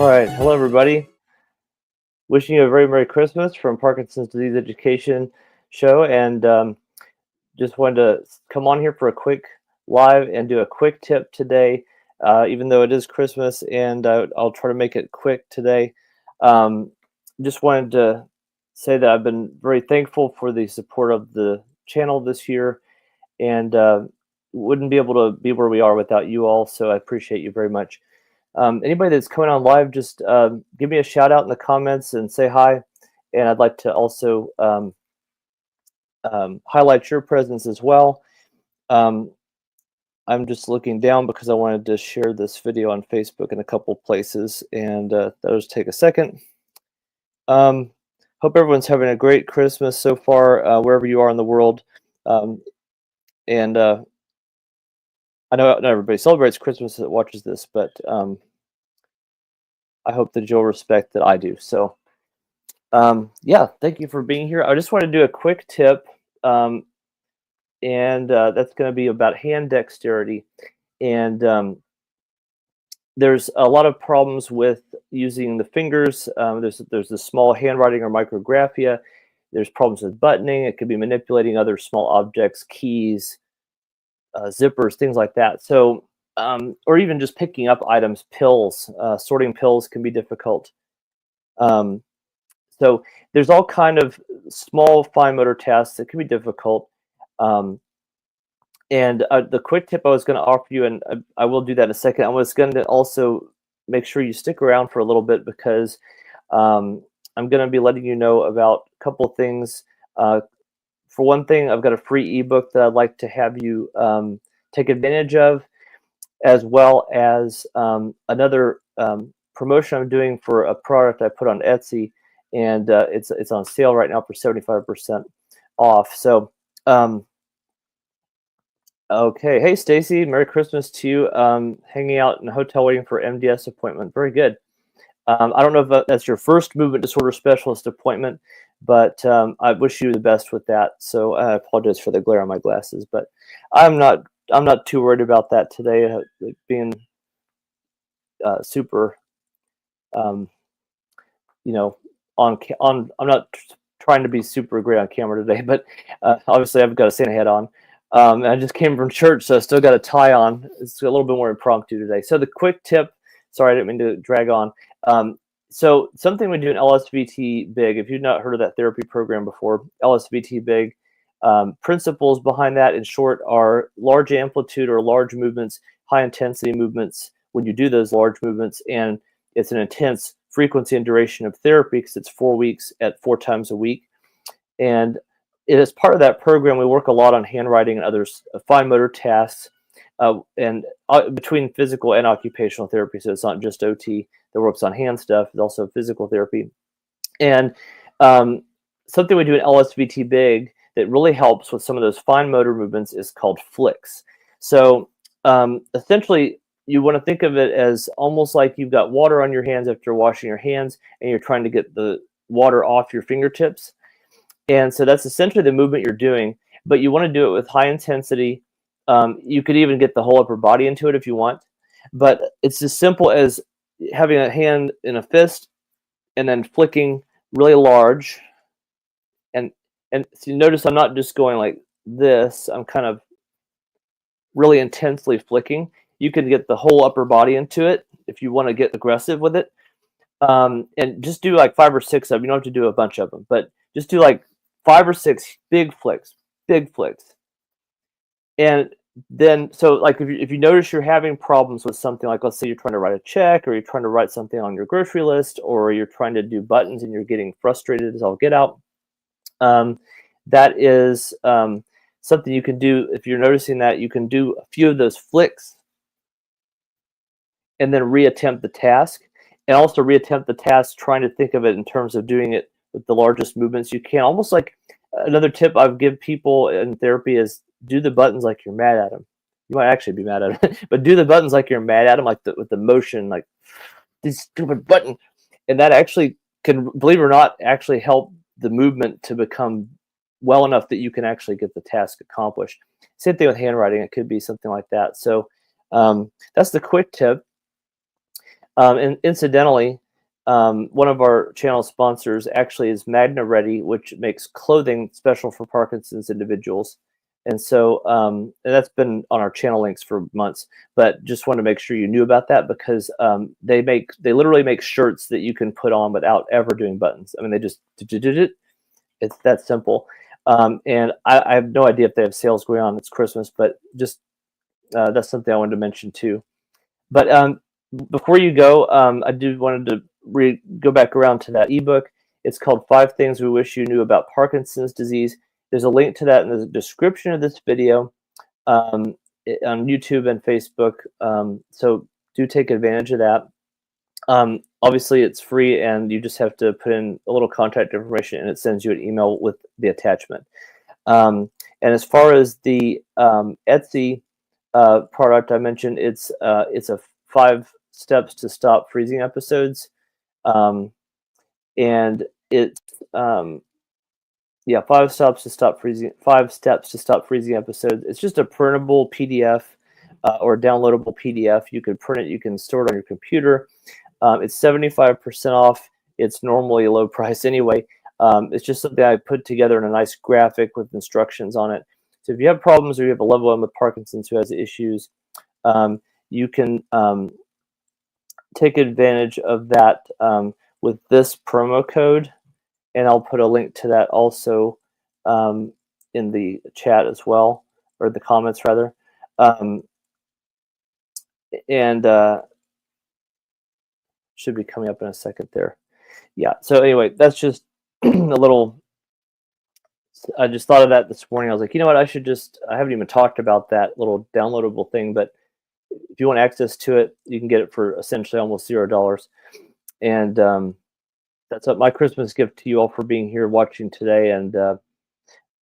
All right, hello everybody. Wishing you a very Merry Christmas from Parkinson's Disease Education Show, and just wanted to come on here for a quick live and do a quick tip today, even though it is Christmas, and I'll try to make it quick today. Um, just wanted to say that I've been very thankful for the support of the channel this year, and wouldn't be able to be where we are without you all, so I appreciate you very much. Anybody that's coming on live, just give me a shout out in the comments and say hi. And I'd like to also highlight your presence as well. I'm just looking down because I wanted to share this video on Facebook in a couple places, and that'll just take a second. Hope everyone's having a great Christmas so far, wherever you are in the world. And I know not everybody celebrates Christmas that watches this, but I hope that you'll respect that I do. So, yeah, thank you for being here. I just want to do a quick tip, and that's going to be about hand dexterity. And there's a lot of problems with using the fingers. There's the small handwriting or micrographia. There's problems with buttoning. It could be manipulating other small objects, keys, zippers, things like that. So, or even just picking up items, pills, sorting pills can be difficult. So there's all kind of small fine motor tasks that can be difficult. And the quick tip I was going to offer you, and I will do that in a second, I was going to also make sure you stick around for a little bit because I'm going to be letting you know about a couple of things. For one thing, I've got a free ebook that I'd like to have you take advantage of, as well as another promotion I'm doing for a product I put on Etsy, and it's on sale right now for 75% off. So, okay, hey Stacy, Merry Christmas to you. Hanging out in a hotel waiting for MDS appointment. Very good. I don't know if that's your first movement disorder specialist appointment, but I wish you the best with that. So I apologize for the glare on my glasses, but I'm not too worried about that today. Being super, you know, on. I'm not trying to be super great on camera today, but obviously I've got a Santa hat on. I just came from church, so I still got a tie on. It's a little bit more impromptu today. So the quick tip. Sorry, I didn't mean to drag on. So something we do in LSVT Big, if you've not heard of that therapy program before, LSVT Big, principles behind that in short are large amplitude or large movements, high intensity movements when you do those large movements, and it's an intense frequency and duration of therapy because it's 4 weeks at 4 times a week. And as part of that program, we work a lot on handwriting and other fine motor tasks, and between physical and occupational therapy. So it's not just OT that works on hand stuff, it's also physical therapy. And something we do in LSVT Big that really helps with some of those fine motor movements is called flicks. So essentially, you want to think of it as almost like you've got water on your hands after you're washing your hands, and you're trying to get the water off your fingertips. And so that's essentially the movement you're doing, but you want to do it with high intensity. You could even get the whole upper body into it if you want, but it's as simple as having a hand in a fist and then flicking really large. And so you notice I'm not just going like this, I'm kind of really intensely flicking. You can get the whole upper body into it if you want to get aggressive with it. And just do like 5 or 6 of them. You don't have to do a bunch of them, but just do like 5 or 6 big flicks. And then, so like if you notice you're having problems with something, like let's say you're trying to write a check, or you're trying to write something on your grocery list, or you're trying to do buttons and you're getting frustrated as all get out, that is something you can do. If you're noticing that, you can do a few of those flicks and then reattempt the task, and also reattempt the task trying to think of it in terms of doing it with the largest movements you can. Almost like another tip I've give people in therapy is do the buttons like you're mad at them. You might actually be mad at them, but do the buttons like you're mad at them, like with the motion, like this stupid button. And that actually can, believe it or not, actually help the movement to become well enough that you can actually get the task accomplished. Same thing with handwriting. It could be something like that. So that's the quick tip. And incidentally, one of our channel sponsors actually is Magna Ready, which makes clothing special for Parkinson's individuals. And so and that's been on our channel links for months, but just wanted to make sure you knew about that, because they literally make shirts that you can put on without ever doing buttons. I mean, they just, it's that simple. And I have no idea if they have sales going on. It's Christmas, but just that's something I wanted to mention too. But before you go, I wanted to go back around to that ebook. It's called 5 Things We Wish You Knew About Parkinson's Disease. There's a link to that in the description of this video on YouTube and Facebook. So do take advantage of that. Obviously, it's free, and you just have to put in a little contact information, and it sends you an email with the attachment. And as far as the Etsy product I mentioned, it's a 5 steps to stop freezing episodes, and it's 5 steps to stop freezing. 5 steps to stop freezing episodes. It's just a printable PDF or downloadable PDF. You can print it. You can store it on your computer. It's 75% off. It's normally a low price anyway. It's just something I put together in a nice graphic with instructions on it. So if you have problems or you have a loved one with Parkinson's who has issues, you can take advantage of that with this promo code. And I'll put a link to that also in the chat as well, or the comments rather. Should be coming up in a second there. Yeah, so anyway, that's just a little, I just thought of that this morning. I was like, you know what, I haven't even talked about that little downloadable thing, but if you want access to it, you can get it for essentially almost $0. And that's my Christmas gift to you all for being here watching today. And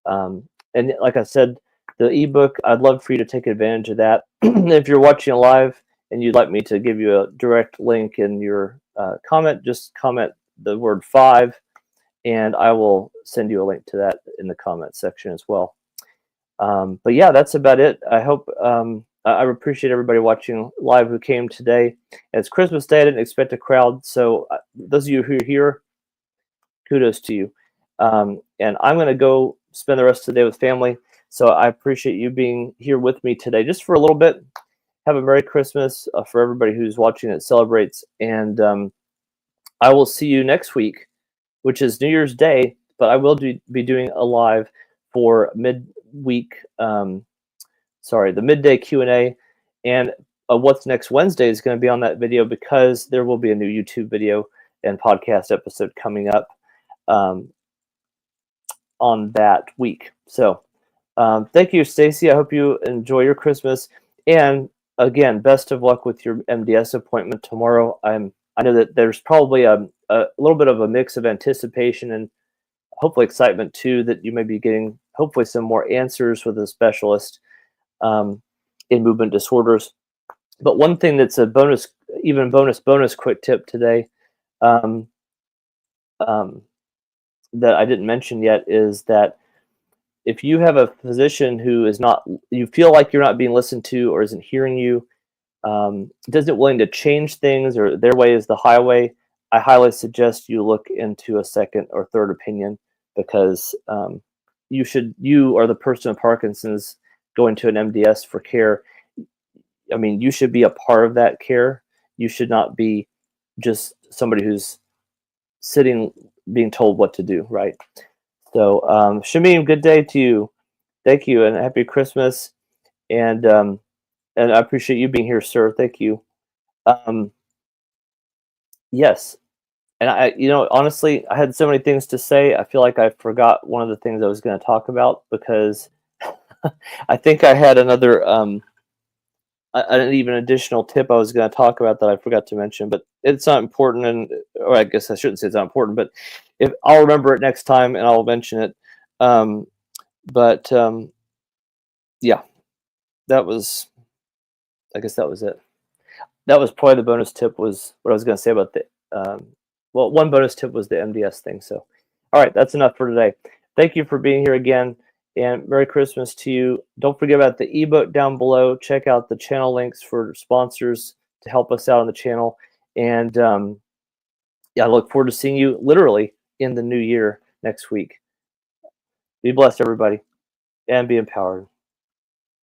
like I said, the ebook, I'd love for you to take advantage of that. If you're watching live and you'd like me to give you a direct link in your comment, just comment the word 5, and I will send you a link to that in the comment section as well. But yeah, that's about it. I hope I appreciate everybody watching live who came today. It's Christmas Day. I didn't expect a crowd, so those of you who are here, kudos to you. And I'm going to go spend the rest of the day with family. So I appreciate you being here with me today, just for a little bit. Have a Merry Christmas for everybody who's watching that celebrates. And I will see you next week, which is New Year's Day, but I will be doing a live for midweek, the midday Q&A. And what's next Wednesday is going to be on that video, because there will be a new YouTube video and podcast episode coming up on that week. So thank you, Stacy. I hope you enjoy your Christmas. And again, best of luck with your MDS appointment tomorrow. I know that there's probably a little bit of a mix of anticipation and hopefully excitement too, that you may be getting hopefully some more answers with a specialist in movement disorders. But one thing that's a bonus quick tip today that I didn't mention yet is that if you have a physician who you feel like you're not being listened to or isn't hearing you, isn't willing to change things, or their way is the highway, I highly suggest you look into a second or third opinion, because you are the person with Parkinson's going to an MDS for care. I mean, you should be a part of that care. You should not be just somebody who's sitting being told what to do, right? So, Shamim, good day to you. Thank you, and happy Christmas. And I appreciate you being here, sir. Thank you. Yes, and honestly, I had so many things to say. I feel like I forgot one of the things I was going to talk about, because I think I had another an even additional tip I was going to talk about that I forgot to mention, but it's not important, or I guess I shouldn't say it's not important, but if I'll remember it next time and I'll mention it. Yeah, I guess that was it. That was probably the bonus tip, was what I was going to say about the, one bonus tip was the MDS thing. So, all right, that's enough for today. Thank you for being here again, and Merry Christmas to you. Don't forget about the ebook down below. Check out the channel links for sponsors to help us out on the channel. And yeah, I look forward to seeing you literally in the new year next week. Be blessed, everybody, and be empowered.